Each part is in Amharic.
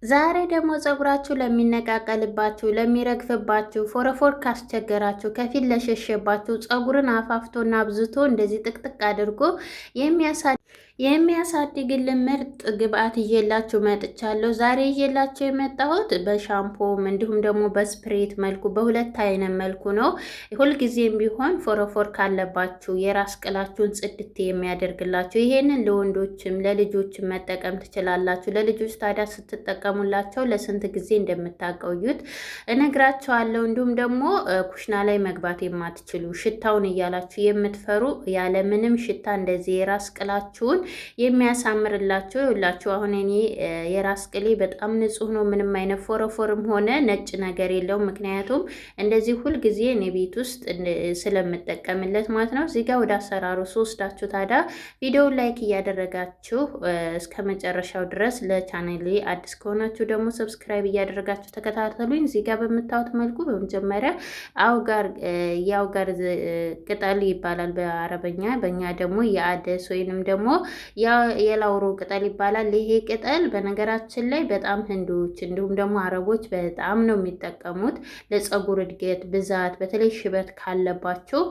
ዛሬ ደግሞ ፀጉራችሁ ለሚነቃቀልባችሁ፣ ለሚረግፍባችሁ፣ ፎረፎር ካስቸገራችሁ፣ ከፊት ለሸሸባችሁ ፀጉርን አፋፍቶና አብዝቶ እንደዚህ ጥቅጥቅ አድርጎ የሚያሳድግልን ምርጥ ግብአት ይዤላችሁ መጥቻለሁ። ዛሬ ይዤላችሁ የመጣሁት በሻምፖም እንዲሁም ደግሞ በስፕሬት መልኩ በሁለት አይነት መልኩ ነው። ሁልጊዜም ቢሆን ፎረፎር ካለባችሁ የራስ ቅላችሁን ጽድት የሚያደርግላችሁ ይሄንን ለወንዶችም ለልጆችም መጠቀም ትችላላችሁ። ለልጆች ታዲያ ስትጠቀሙላቸው ለስንት ጊዜ እንደምታቆዩት እነግራችኋለሁ። እንዲሁም ደግሞ ኩሽና ላይ መግባት የማትችሉ ሽታውን እያላችሁ የምትፈሩ ያለምንም ሽታ እንደዚህ የራስ ቅላችሁን የሚያሳምርላችሁ ይውላችሁ። አሁን እኔ የራስ ቅሌ በጣም ንጹህ ነው። ምንም አይነት ፎረፎርም ሆነ ነጭ ነገር የለውም። ምክንያቱም እንደዚህ ሁልጊዜ እኔ ቤት ውስጥ ስለምጠቀምለት ማለት ነው። እዚህ ጋር ወደ አሰራሩ ስወስዳችሁ ታዲያ ቪዲዮውን ላይክ እያደረጋችሁ እስከ መጨረሻው ድረስ፣ ለቻናሌ አዲስ ከሆናችሁ ደግሞ ሰብስክራይብ እያደረጋችሁ ተከታተሉኝ። እዚህ ጋር በምታዩት መልኩ በመጀመሪያ የአውጋር ቅጠል ይባላል በአረበኛ፣ በእኛ ደግሞ የአደስ ወይንም ደግሞ የላውሮ ቅጠል ይባላል። ይሄ ቅጠል በነገራችን ላይ በጣም ህንዶች እንዲሁም ደግሞ አረቦች በጣም ነው የሚጠቀሙት ለፀጉር እድገት ብዛት፣ በተለይ ሽበት ካለባቸው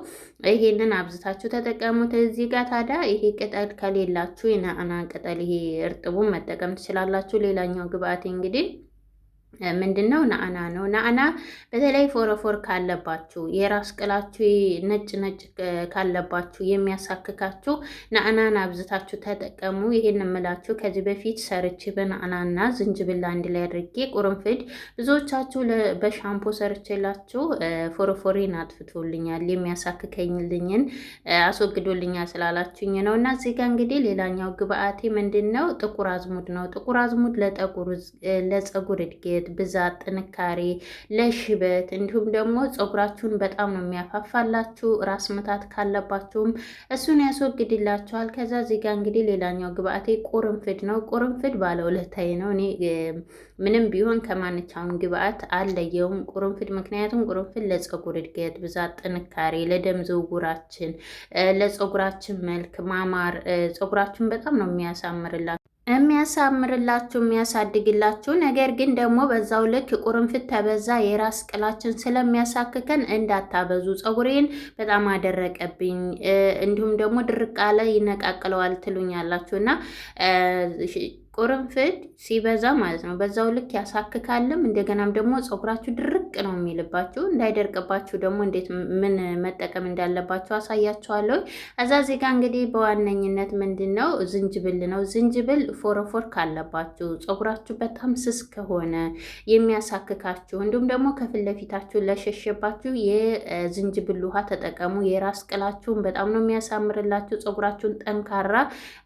ይሄንን አብዝታችሁ ተጠቀሙት። እዚህ ጋር ታዲያ ይሄ ቅጠል ከሌላችሁ የናዕና ቅጠል ይሄ እርጥቡን መጠቀም ትችላላችሁ። ሌላኛው ግብአቴ እንግዲህ ምንድነው? ናዕና ነው። ናዕና በተለይ ፎረፎር ካለባችሁ የራስ ቅላችሁ ነጭ ካለባችሁ የሚያሳክካችሁ ናዕናን አብዝታችሁ ተጠቀሙ። ይሄን እምላችሁ ከዚህ በፊት ሰርቼ በናዕናና ዝንጅብል አንድ ላይ አድርጌ ቁርንፍድ ብዙዎቻችሁ በሻምፖ ሰርቼላችሁ ፎረፎሬን አጥፍቶልኛል፣ የሚያሳክከኝልኝን አስወግዶልኛል ስላላችሁኝ ነው። እና እዚህ ጋር እንግዲህ ሌላኛው ግብአቴ ምንድነው? ጥቁር አዝሙድ ነው። ጥቁር አዝሙድ ለፀጉር እድገት ብዛት፣ ጥንካሬ፣ ለሽበት እንዲሁም ደግሞ ፀጉራችሁን በጣም ነው የሚያፋፋላችሁ። ራስ ምታት ካለባችሁም እሱን ያስወግድላችኋል። ከዛ እዚህ ጋር እንግዲህ ሌላኛው ግብአቴ ቁርንፍድ ነው። ቁርንፍድ ባለውለታዬ ነው። እኔ ምንም ቢሆን ከማንኛውም ግብአት አለየውም ቁርንፍድ። ምክንያቱም ቁርንፍድ ለፀጉር እድገት ብዛት፣ ጥንካሬ፣ ለደም ዝውውራችን፣ ለፀጉራችን መልክ ማማር ፀጉራችሁን በጣም ነው የሚያሳድግላችሁ። ነገር ግን ደግሞ በዛው ልክ ቁርንፍድ ተበዛ የራስ ቅላችን ስለሚያሳክከን እንዳታበዙ። ፀጉሬን በጣም አደረቀብኝ እንዲሁም ደግሞ ድርቅ አለ ይነቃቅለዋል ትሉኛላችሁ እና ቁርንፍድ ሲበዛ ማለት ነው በዛው ልክ ያሳክካልም። እንደገናም ደግሞ ፀጉራችሁ ድርቅ ነው የሚልባችሁ። እንዳይደርቅባችሁ ደግሞ እንዴት ምን መጠቀም እንዳለባችሁ አሳያችኋለሁ። እዛ እዚህ ጋር እንግዲህ በዋነኝነት ምንድነው? ዝንጅብል ነው። ዝንጅብል ፎረፎር ካለባችሁ ፀጉራችሁ በጣም ስስ ከሆነ የሚያሳክካችሁ፣ እንዲሁም ደግሞ ከፊት ለፊታችሁ ለሸሸባችሁ የዝንጅብል ውሃ ተጠቀሙ። የራስ ቅላችሁን በጣም ነው የሚያሳምርላችሁ። ፀጉራችሁን ጠንካራ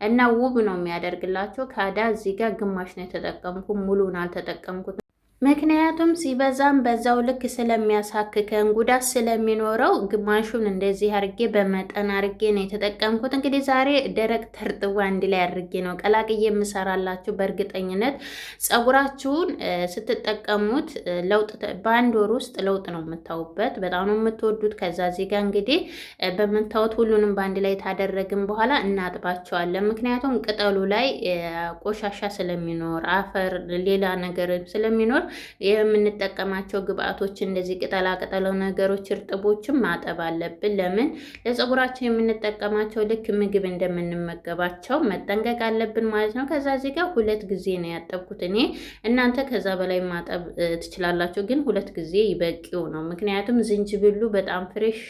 እና ውብ ነው የሚያደርግላችሁ። ካዳ እዚህ ጋር ግማሽ ነው የተጠቀምኩት፣ ሙሉን አልተጠቀምኩት። ምክንያቱም ሲበዛም በዛው ልክ ስለሚያሳክከን ጉዳት ስለሚኖረው ግማሹን እንደዚህ አርጌ በመጠን አርጌ ነው የተጠቀምኩት። እንግዲህ ዛሬ ደረቅ ተርጥቡ አንድ ላይ አርጌ ነው ቀላቅዬ የምሰራላችሁ። በእርግጠኝነት ፀጉራችሁን ስትጠቀሙት ለውጥ በአንድ ወር ውስጥ ለውጥ ነው የምታዩበት። በጣም ነው የምትወዱት። ከዛ እዚህ ጋር እንግዲህ በምታዩት ሁሉንም በአንድ ላይ ታደረግን በኋላ እናጥባቸዋለን። ምክንያቱም ቅጠሉ ላይ ቆሻሻ ስለሚኖር አፈር፣ ሌላ ነገር ስለሚኖር የምንጠቀማቸው ግብአቶች እንደዚህ ቅጠላ ነገሮች እርጥቦችን ማጠብ አለብን። ለምን? ለፀጉራችን የምንጠቀማቸው ልክ ምግብ እንደምንመገባቸው መጠንቀቅ አለብን ማለት ነው። ከዛ እዚህ ጋር 2 ጊዜ ነው ያጠብኩት እኔ። እናንተ ከዛ በላይ ማጠብ ትችላላችሁ፣ ግን 2 ጊዜ ይበቂው ነው። ምክንያቱም ዝንጅብሉ በጣም ፍሬሽ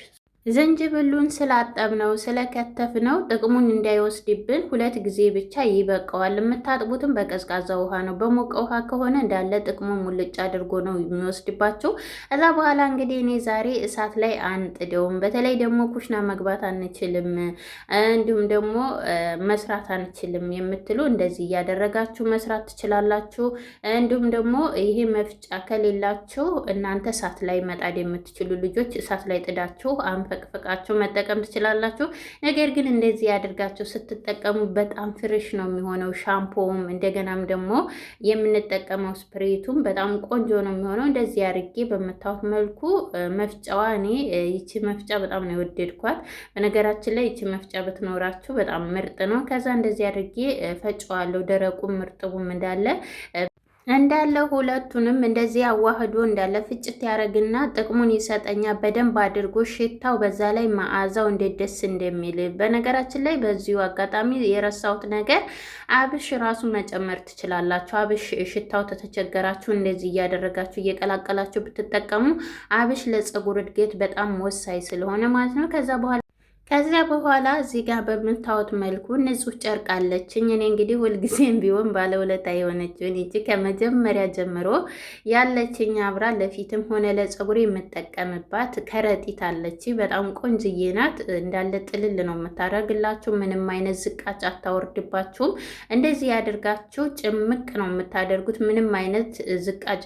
ዝንጅብሉን ስላጠብነው ስለከተፍነው ጥቅሙን እንዳይወስድብን 2 ጊዜ ብቻ ይበቃዋል። የምታጥቡትም በቀዝቃዛ ውሃ ነው። በሞቀ ውሃ ከሆነ እንዳለ ጥቅሙን ሙልጭ አድርጎ ነው የሚወስድባቸው። ከዛ በኋላ እንግዲህ እኔ ዛሬ እሳት ላይ አንጥደውም። በተለይ ደግሞ ኩሽና መግባት አንችልም እንዲሁም ደግሞ መስራት አንችልም የምትሉ እንደዚህ እያደረጋችሁ መስራት ትችላላችሁ። እንዲሁም ደግሞ ይሄ መፍጫ ከሌላችሁ እናንተ እሳት ላይ መጣድ የምትችሉ ልጆች እሳት ላይ ጥዳችሁ ፈቅፍቃችሁ መጠቀም ትችላላችሁ። ነገር ግን እንደዚህ ያድርጋችሁ ስትጠቀሙ በጣም ፍሬሽ ነው የሚሆነው። ሻምፖውም እንደገናም ደግሞ የምንጠቀመው ስፕሬቱም በጣም ቆንጆ ነው የሚሆነው። እንደዚህ አድርጌ በምታዩት መልኩ መፍጫዋ እኔ ይቺ መፍጫ በጣም ነው የወደድኳት። በነገራችን ላይ ይቺ መፍጫ ብትኖራችሁ በጣም ምርጥ ነው። ከዛ እንደዚህ አድርጌ ፈጫዋለሁ። ደረቁም ምርጥቡም እንዳለ እንዳለ ሁለቱንም እንደዚህ አዋህዶ እንዳለ ፍጭት ያደርግና ጥቅሙን ይሰጠኛ በደንብ አድርጎ ሽታው፣ በዛ ላይ መዓዛው እንዴት ደስ እንደሚል። በነገራችን ላይ በዚሁ አጋጣሚ የረሳሁት ነገር አብሽ ራሱ መጨመር ትችላላችሁ። አብሽ ሽታው ተተቸገራችሁ እንደዚህ እያደረጋችሁ እየቀላቀላችሁ ብትጠቀሙ አብሽ ለፀጉር እድገት በጣም ወሳኝ ስለሆነ ማለት ነው። ከዚያ በኋላ እዚህ ጋር በምታዩት መልኩ ንጹህ ጨርቅ አለችኝ። እኔ እንግዲህ ሁልጊዜም ቢሆን ባለውለታ የሆነችውን እንጂ ከመጀመሪያ ጀምሮ ያለችኝ አብራ ለፊትም ሆነ ለፀጉር የምጠቀምባት ከረጢት አለች። በጣም ቆንጅዬ ናት። እንዳለ ጥልል ነው የምታደርግላችሁ። ምንም አይነት ዝቃጭ አታወርድባችሁም። እንደዚህ ያደርጋችሁ ጭምቅ ነው የምታደርጉት። ምንም አይነት ዝቃጭ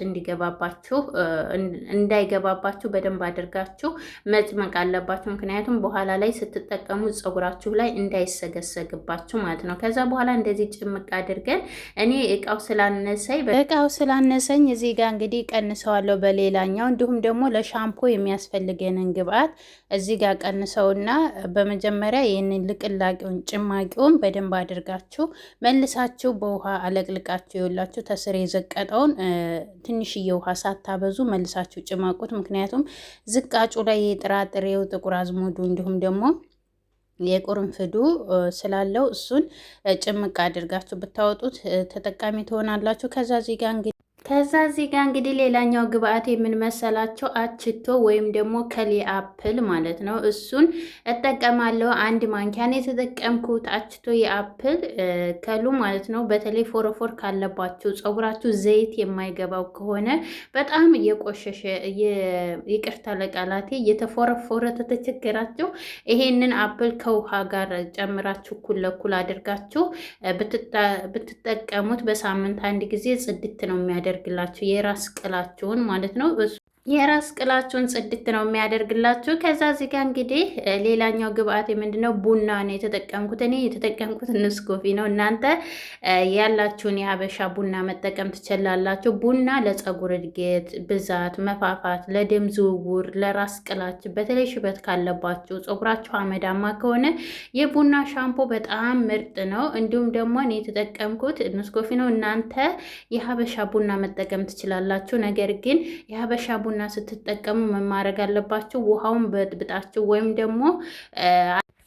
እንዳይገባባችሁ በደንብ አድርጋችሁ መጭመቅ አለባችሁ። ምክንያቱም በኋላ ላይ ስትጠቀሙ ፀጉራችሁ ላይ እንዳይሰገሰግባችሁ ማለት ነው። ከዛ በኋላ እንደዚህ ጭምቅ አድርገን እኔ እቃው ስላነሰኝ እዚህ ጋር እንግዲህ ቀንሰዋለሁ በሌላኛው። እንዲሁም ደግሞ ለሻምፖ የሚያስፈልገንን ግብአት እዚህ ጋር ቀንሰውና በመጀመሪያ ይህንን ልቅላቂውን ጭማቂውን በደንብ አድርጋችሁ መልሳችሁ በውሃ አለቅልቃችሁ ይውላችሁ ተስር የዘቀጠውን ትንሽዬ ውሃ ሳታበዙ መልሳችሁ ጭማቁት። ምክንያቱም ዝቃጩ ላይ የጥራጥሬው ጥቁር አዝሙዱ እንዲሁም ደግሞ የቁርንፍዱ ስላለው እሱን ጭምቅ አድርጋችሁ ብታወጡት ተጠቃሚ ትሆናላችሁ። ከዛ እዚህ ጋር እንግዲህ ሌላኛው ግብአት የምንመሰላቸው አችቶ ወይም ደግሞ ከሊ አፕል ማለት ነው። እሱን እጠቀማለሁ። አንድ ማንኪያን የተጠቀምኩት አችቶ የአፕል ከሉ ማለት ነው። በተለይ ፎረፎር ካለባችሁ ፀጉራችሁ ዘይት የማይገባው ከሆነ በጣም እየቆሸሸ ይቅርታ ለቃላቴ እየተፎረፎረ ተተቸገራችሁ ይሄንን አፕል ከውሃ ጋር ጨምራችሁ እኩል ለኩል አድርጋችሁ ብትጠቀሙት በሳምንት አንድ ጊዜ ጽድት ነው የሚያደርግ ግላችሁ የራስ ቅላችሁን ማለት ነው። የራስ ቅላችሁን ጽድት ነው የሚያደርግላችሁ። ከዛ እዚህ ጋር እንግዲህ ሌላኛው ግብአት ምንድነው? ቡና ነው የተጠቀምኩት። እኔ የተጠቀምኩት ንስኮፊ ነው። እናንተ ያላችሁን የሀበሻ ቡና መጠቀም ትችላላችሁ። ቡና ለፀጉር እድገት፣ ብዛት፣ መፋፋት፣ ለደም ዝውውር፣ ለራስ ቅላችሁ በተለይ ሽበት ካለባችሁ ፀጉራችሁ አመዳማ ከሆነ የቡና ሻምፖ በጣም ምርጥ ነው። እንዲሁም ደግሞ እኔ የተጠቀምኩት ንስኮፊ ነው። እናንተ የሀበሻ ቡና መጠቀም ትችላላችሁ። ነገር ግን የሀበሻ ቡና ስትጠቀሙ ምን ማድረግ አለባችሁ? ውሃውን በጥብጣችሁ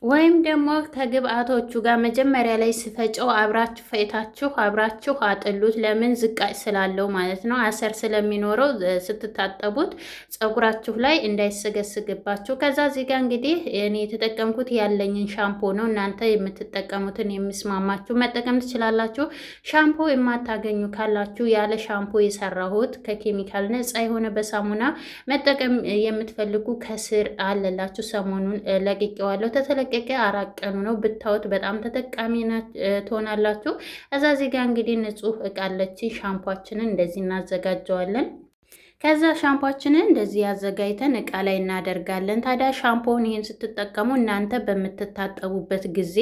ወይም ደግሞ ከግብአቶቹ ጋር መጀመሪያ ላይ ስፈጨው አብራችሁ ፈይታችሁ አብራችሁ አጥሉት። ለምን? ዝቃጭ ስላለው ማለት ነው። አሰር ስለሚኖረው ስትታጠቡት ፀጉራችሁ ላይ እንዳይሰገስግባችሁ። ከዛ እዚህ ጋር እንግዲህ እኔ የተጠቀምኩት ያለኝን ሻምፖ ነው። እናንተ የምትጠቀሙትን የሚስማማችሁ መጠቀም ትችላላችሁ። ሻምፖ የማታገኙ ካላችሁ ያለ ሻምፖ የሰራሁት ከኬሚካል ነፃ የሆነ በሳሙና መጠቀም የምትፈልጉ ከስር አለላችሁ። ሰሞኑን ለቅቄዋለሁ። ተለቀቀ 4 ቀኑ ነው። ብታዩት በጣም ተጠቃሚ ትሆናላችሁ። እዛ እዚህ ጋር እንግዲህ ንጹህ እቃ አለች። ሻምፖአችንን እንደዚህ እናዘጋጀዋለን። ከዛ ሻምፖችንን እንደዚህ ያዘጋጅተን እቃ ላይ እናደርጋለን። ታዲያ ሻምፖውን ይሄን ስትጠቀሙ እናንተ በምትታጠቡበት ጊዜ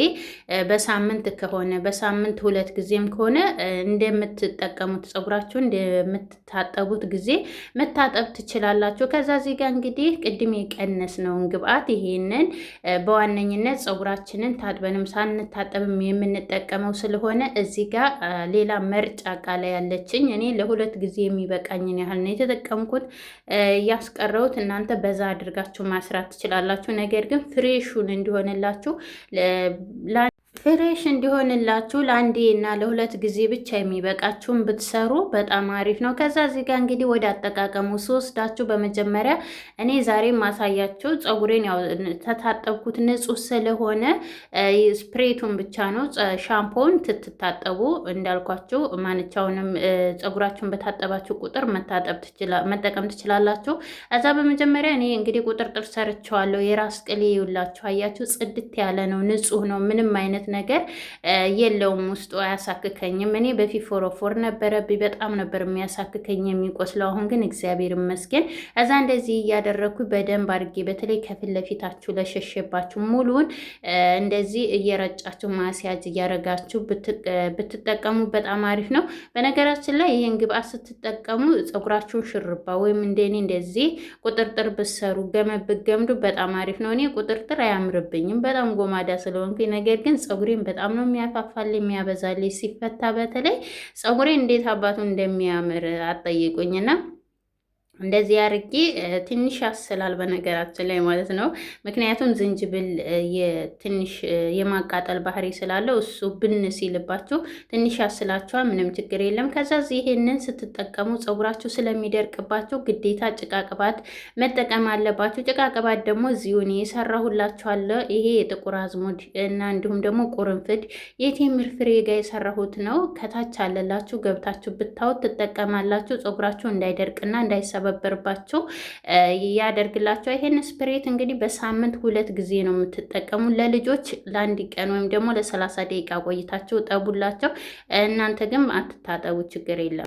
በሳምንት ከሆነ በሳምንት 2 ጊዜም ከሆነ እንደምትጠቀሙት ፀጉራችሁ እንደምትታጠቡት ጊዜ መታጠብ ትችላላችሁ። ከዛ እዚህ ጋር እንግዲህ ቅድም የቀነስነውን ግብአት ይሄንን በዋነኝነት ፀጉራችንን ታጥበንም ሳንታጠብም የምንጠቀመው ስለሆነ እዚህ ጋር ሌላ መርጫ እቃ ላይ ያለችኝ እኔ ለ2 ጊዜ የሚበቃኝን ያህል ነው የተጠቀምኩት። ያስቀረውት እናንተ በዛ አድርጋችሁ ማስራት ትችላላችሁ። ነገር ግን ፍሬሹን እንዲሆንላችሁ ለአንዴ እና ለ2 ጊዜ ብቻ የሚበቃችሁን ብትሰሩ በጣም አሪፍ ነው። ከዛ እዚህ ጋር እንግዲህ ወደ አጠቃቀሙ ስወስዳችሁ በመጀመሪያ እኔ ዛሬ ማሳያችሁ ፀጉሬን ያው ተታጠብኩት ንጹህ ስለሆነ ስፕሬቱን ብቻ ነው። ሻምፖውን ትታጠቡ እንዳልኳችሁ ማንቻውንም ፀጉራችሁን በታጠባችሁ ቁጥር መጠቀም ትችላላችሁ። እዛ በመጀመሪያ እኔ እንግዲህ ቁጥርጥር ሰርቸዋለሁ። የራስ ቅሌ ይውላችሁ አያችሁ፣ ጽድት ያለ ነው፣ ንጹህ ነው። ምንም አይነት ነገር የለውም፣ ውስጡ አያሳክከኝም። እኔ በፊት ፎረፎር ነበረብኝ፣ በጣም ነበር የሚያሳክከኝ የሚቆስለው። አሁን ግን እግዚአብሔር ይመስገን እዛ እንደዚህ እያደረኩ በደንብ አድርጌ በተለይ ከፊት ለፊታችሁ ለሸሸባችሁ ሙሉን እንደዚህ እየረጫችሁ ማስያጅ እያረጋችሁ ብትጠቀሙ በጣም አሪፍ ነው። በነገራችን ላይ ይሄን ግብአት ስትጠቀሙ ፀጉራችሁን ሽርባ ወይም እንደኔ እንደዚህ ቁጥርጥር ብትሰሩ ገመድ ብትገምዱ በጣም አሪፍ ነው። እኔ ቁጥርጥር አያምርብኝም በጣም ጎማዳ ስለሆንኩኝ፣ ነገር ግን ፀጉሬን በጣም ነው የሚያፋፋል የሚያበዛልኝ። ሲፈታ በተለይ ፀጉሬ እንዴት አባቱ እንደሚያምር አትጠይቁኝና እንደዚህ አርጌ ትንሽ ያስላል በነገራችን ላይ ማለት ነው። ምክንያቱም ዝንጅብል ትንሽ የማቃጠል ባህሪ ስላለው እሱ ብን ሲልባችሁ ትንሽ ያስላችኋል። ምንም ችግር የለም። ከዛ ይሄንን ስትጠቀሙ ፀጉራችሁ ስለሚደርቅባችሁ ግዴታ ጭቃ ቅባት መጠቀም አለባችሁ። ጭቃ ቅባት ደግሞ እዚሁን የሰራሁላችኋለሁ። ይሄ የጥቁር አዝሙድ እና እንዲሁም ደግሞ ቁርንፍድ የቴምር ፍሬ ጋር የሰራሁት ነው። ከታች አለላችሁ ገብታችሁ ብታዩት ትጠቀማላችሁ። ፀጉራችሁ እንዳይደርቅና እንዳይሰ በርባቸው ያደርግላቸው። ይሄን ስፕሬት እንግዲህ በሳምንት 2 ጊዜ ነው የምትጠቀሙ። ለልጆች ለአንድ ቀን ወይም ደግሞ ለ30 ደቂቃ ቆይታቸው ጠቡላቸው። እናንተ ግን አትታጠቡ፣ ችግር የለም።